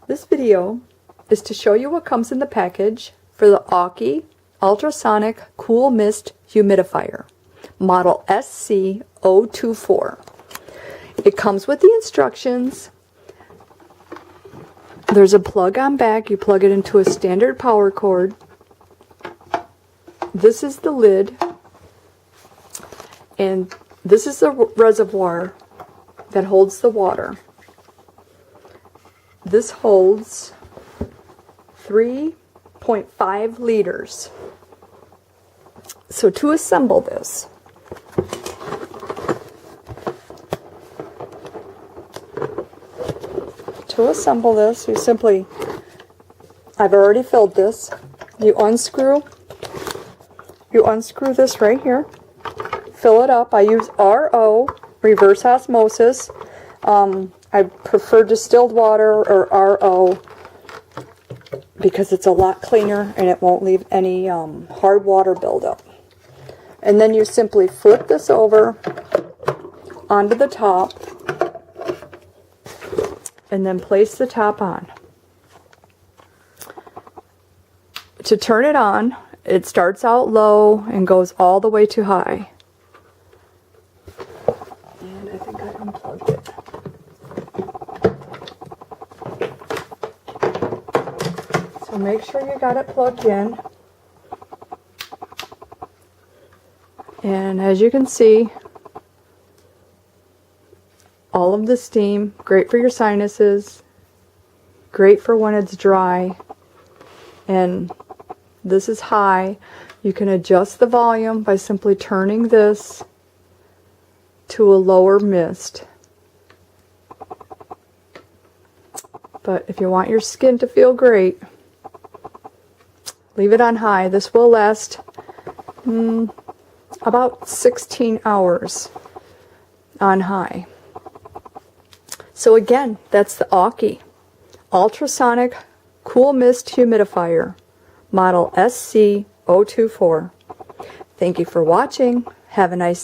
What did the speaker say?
This video is to show you what comes in the package for the Aukey Ultrasonic Cool Mist Humidifier, model SC024. It comes with the instructions. There's a plug on back. You plug it into a standard power cord. This is the lid, and this is the reservoir that holds the water. This holds 3.5 liters. So to assemble this, you simply, I've already filled this. You unscrew this right here, fill it up. I use RO, reverse osmosis. I prefer distilled water or RO because it's a lot cleaner and it won't leave any hard water buildup. And then you simply flip this over onto the top and then place the top on. To turn it on, it starts out low and goes all the way to high. And I think I unplugged it. So make sure you got it plugged in. And as you can see, all of the steam, great for your sinuses, great for when it's dry. And this is high. You can adjust the volume by simply turning this to a lower mist. But if you want your skin to feel great, leave it on high. This will last about 16 hours on high. So again, that's the Aukey Ultrasonic Cool Mist Humidifier, model SC024. Thank you for watching. Have a nice day.